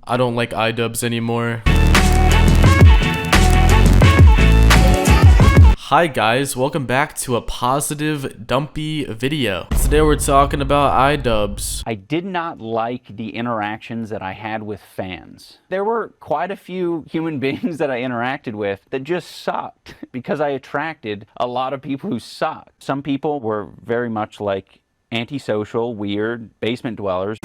I don't like Idubbbz anymore. Hi guys, welcome back to a positive Dumpy video. Today we're talking about Idubbbz. I did not like the interactions that I had with fans. There were quite a few human beings that I interacted with that just sucked because I attracted a lot of people who sucked. Some people were very much like antisocial, weird, basement dwellers.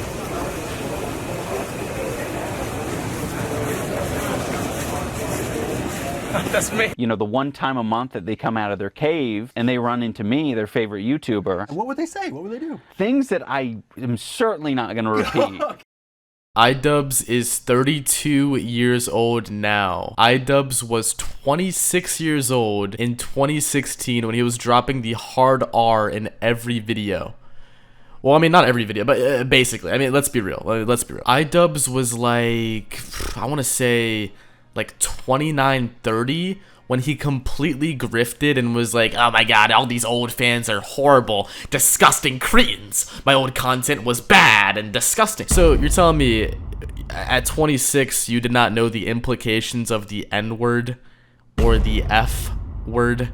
That's me. You know, the one time a month that they come out of their cave and they run into me, their favorite YouTuber. And what would they say? What would they do? Things that I am certainly not going to repeat. Idubbbz is 32 years old now. Idubbbz was 26 years old in 2016 when he was dropping the hard R in every video. Well, I mean, not every video, but basically. I mean, let's be real. Idubbbz was like, I want to say, like 29, 30 when he completely grifted and was like, oh my god, all these old fans are horrible, disgusting cretins. My old content was bad and disgusting. So you're telling me at 26 you did not know the implications of the N-word or the F-word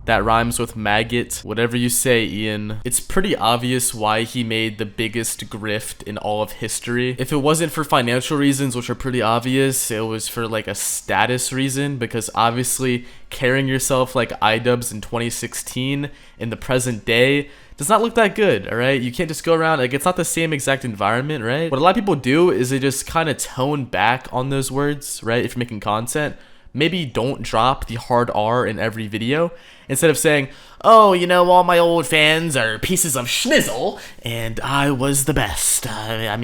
that rhymes with maggot? Whatever you say, Ian. It's pretty obvious why he made the biggest grift in all of history. If it wasn't for financial reasons, which are pretty obvious, it was for like a status reason, because obviously carrying yourself like Idubbbz in 2016 in the present day does not look that good, alright? You can't just go around, like, it's not the same exact environment, right? What a lot of people do is they just kind of tone back on those words, right? If you're making content, maybe don't drop the hard R in every video. Instead of saying, oh, you know, all my old fans are pieces of schnizzle, and I was the best. Sorry. I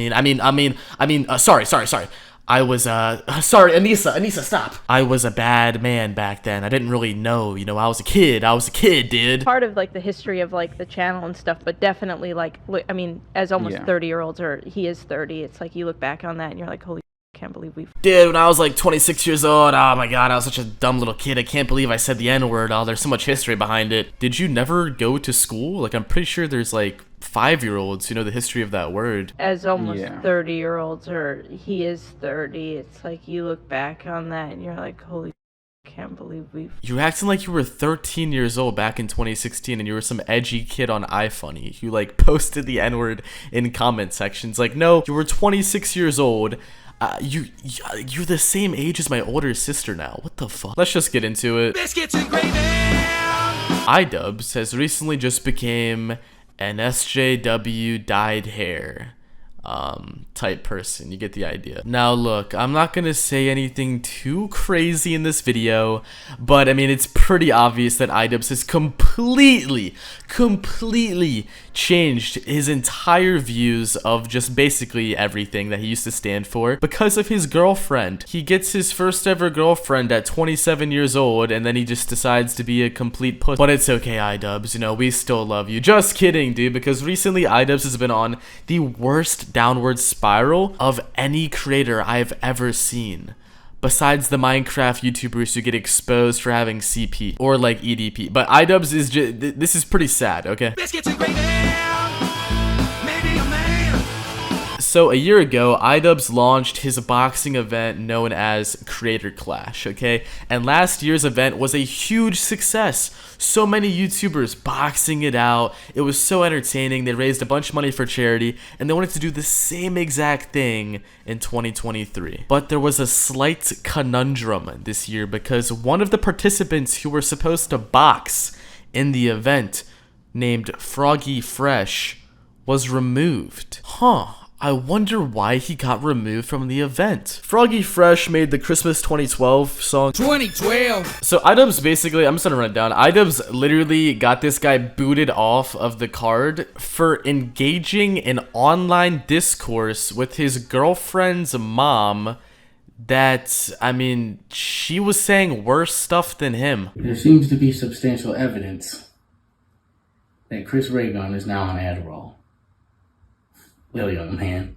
was, sorry, Anissa, stop. I was a bad man back then. I didn't really know, you know, I was a kid, dude. Part of, like, the history of, like, the channel and stuff, but definitely, like, I mean, as almost 30-year-olds, or he is 30, it's like you look back on that and you're like, holy can't believe we've... Dude, when I was like 26 years old, oh my god, I was such a dumb little kid. I can't believe I said the N-word. Oh, there's so much history behind it. Did you never go to school? Like, I'm pretty sure there's like 5-year-olds who know the history of that word. As almost 30-year-olds, or he is 30, it's like you look back on that and you're like, holy can't believe we've... You're acting like you were 13 years old back in 2016 and you were some edgy kid on iFunny who like posted the N-word in comment sections. Like, no, you were 26 years old. You're the same age as my older sister now. What the fuck? Let's just get into it. Biscuits and gravy. Idubbbz has recently just became an SJW dyed hair type person. You get the idea. Now look, I'm not gonna say anything too crazy in this video, but I mean, it's pretty obvious that Idubbbz has completely changed his entire views of just basically everything that he used to stand for because of his girlfriend. He gets his first ever girlfriend at 27 years old and then he just decides to be a complete puss. But it's okay, Idubbbz, you know, we still love you. Just kidding, dude, because recently Idubbbz has been on the worst downward spiral of any creator I've ever seen. Besides the Minecraft YouTubers who get exposed for having CP or like EDP. But Idubbbz is just, this is pretty sad, okay? Biscuits and gravy. Maybe a man. So a year ago, Idubbbz launched his boxing event known as Creator Clash, okay? And last year's event was a huge success. So many YouTubers boxing it out. It was so entertaining. They raised a bunch of money for charity, and they wanted to do the same exact thing in 2023. But there was a slight conundrum this year because one of the participants who were supposed to box in the event, named Froggy Fresh, was removed. I wonder why he got removed from the event. Froggy Fresh made the Christmas 2012 song 2012. So Idubbbz basically, I'm just gonna run it down. Idubbbz literally got this guy booted off of the card for engaging in online discourse with his girlfriend's mom that, I mean, she was saying worse stuff than him. There seems to be substantial evidence that Chris Raygun is now on Adderall. Well, young man,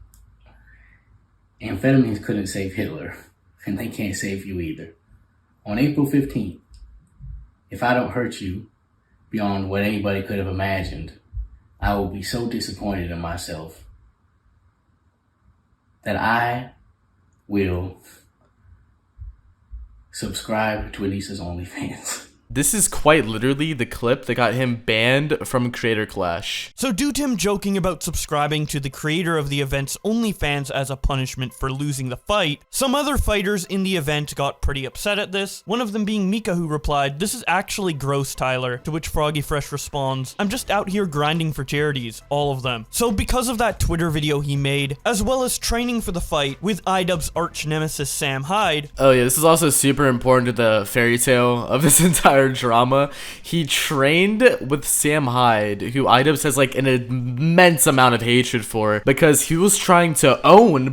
amphetamines couldn't save Hitler, and they can't save you either. On April 15th, if I don't hurt you beyond what anybody could have imagined, I will be so disappointed in myself that I will subscribe to Anissa's OnlyFans. This is quite literally the clip that got him banned from Creator Clash. So due to him joking about subscribing to the creator of the event's OnlyFans as a punishment for losing the fight, some other fighters in the event got pretty upset at this, one of them being Mika, who replied, "This is actually gross, Tyler," to which Froggy Fresh responds, "I'm just out here grinding for charities, all of them." So because of that Twitter video he made, as well as training for the fight with Idubbbz arch nemesis Sam Hyde. Oh yeah, this is also super important to the fairy tale of this entire drama. He trained with Sam Hyde, who Idubbbz has like an immense amount of hatred for, because he was trying to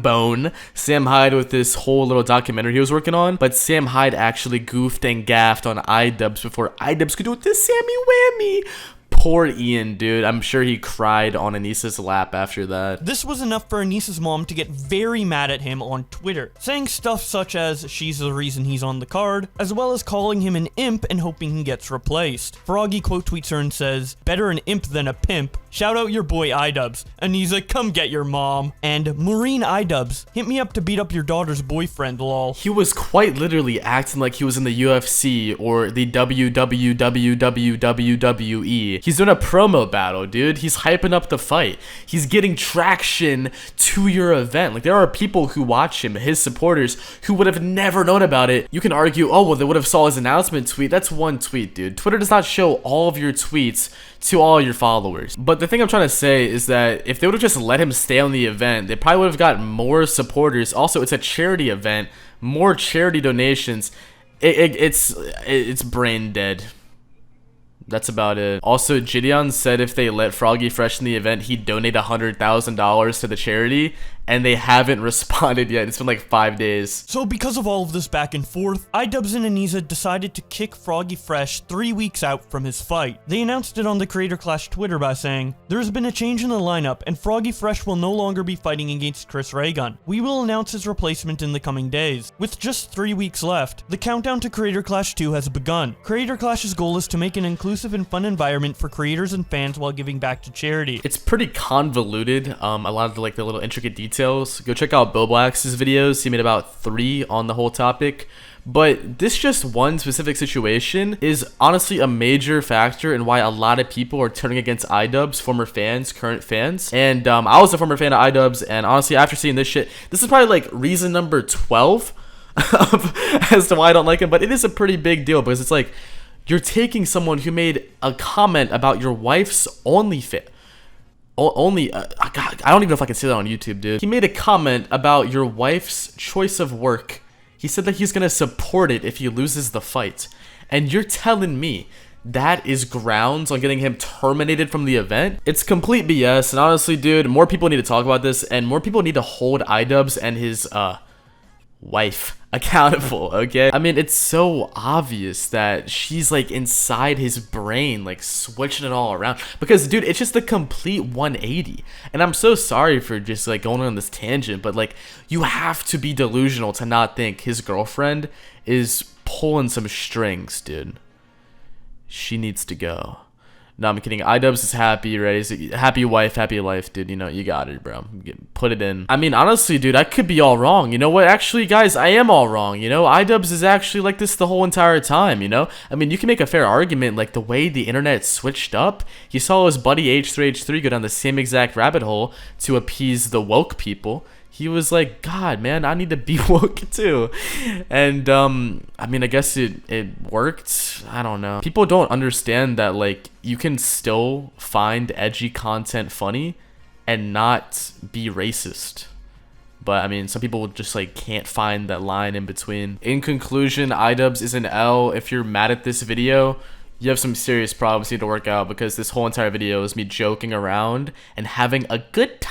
bone Sam Hyde with this whole little documentary he was working on, but Sam Hyde actually goofed and gaffed on Idubbbz before Idubbbz could do it. This Sammy Whammy. Poor Ian, dude. I'm sure he cried on Anissa's lap after that. This was enough for Anissa's mom to get very mad at him on Twitter, saying stuff such as she's the reason he's on the card, as well as calling him an imp and hoping he gets replaced. Froggy quote tweets her and says, "Better an imp than a pimp. Shout out your boy Idubbbz. Anissa, come get your mom." And Maureen Idubbbz, "Hit me up to beat up your daughter's boyfriend, lol." He was quite literally acting like he was in the UFC or the WWE. He's doing a promo battle, dude. He's hyping up the fight. He's getting traction to your event. Like, there are people who watch him, his supporters, who would have never known about it. You can argue, oh, well, they would have saw his announcement tweet. That's one tweet, dude. Twitter does not show all of your tweets to all your followers. But the thing I'm trying to say is that if they would have just let him stay on the event, they probably would have gotten more supporters. Also, it's a charity event, more charity donations. It's brain dead. That's about it. Also, Gideon said if they let Froggy Fresh in the event, he'd donate $100,000 to the charity, and they haven't responded yet. It's been like 5 days. So because of all of this back and forth, Idubbbz and Anissa decided to kick Froggy Fresh 3 weeks out from his fight. They announced it on the Creator Clash Twitter by saying, "There's been a change in the lineup, and Froggy Fresh will no longer be fighting against Chris Raygun. We will announce his replacement in the coming days." With just 3 weeks left, the countdown to Creator Clash 2 has begun. Creator Clash's goal is to make an inclusive and fun environment for creators and fans while giving back to charity. It's pretty convoluted, a lot of the little intricate details. Go check out Bill Black's videos. He made about 3 on the whole topic. But this just one specific situation is honestly a major factor in why a lot of people are turning against Idubbbz, former fans, current fans. And I was a former fan of Idubbbz, and honestly, after seeing this shit, this is probably like reason number 12 as to why I don't like him. But it is a pretty big deal because it's like, you're taking someone who made a comment about your wife's OnlyFans. God, I don't even know if I can say that on YouTube, dude. He made a comment about your wife's choice of work. He said that he's gonna support it if he loses the fight. And you're telling me that is grounds on getting him terminated from the event? It's complete BS. And honestly, dude, more people need to talk about this, and more people need to hold Idubbbz and his wife accountable, okay? I mean, it's so obvious that she's like inside his brain, like switching it all around, because dude, it's just a complete 180. And I'm so sorry for just like going on this tangent, but like, you have to be delusional to not think his girlfriend is pulling some strings, dude. She needs to go. No, I'm kidding. Idubbbz is happy, right? He's a happy wife, happy life, dude. You know, you got it, bro. Put it in. I mean, honestly, dude, I could be all wrong. You know what? Actually, guys, I am all wrong. You know, Idubbbz is actually like this the whole entire time, you know? I mean, you can make a fair argument, like the way the internet switched up. He saw his buddy H3H3 go down the same exact rabbit hole to appease the woke people. He was like, God, man, I need to be woke too. And I mean, I guess it worked. I don't know. People don't understand that like you can still find edgy content funny and not be racist. But I mean, some people just like can't find that line in between. In conclusion, Idubbbz is an L. If you're mad at this video, you have some serious problems you need to work out, because this whole entire video is me joking around and having a good time.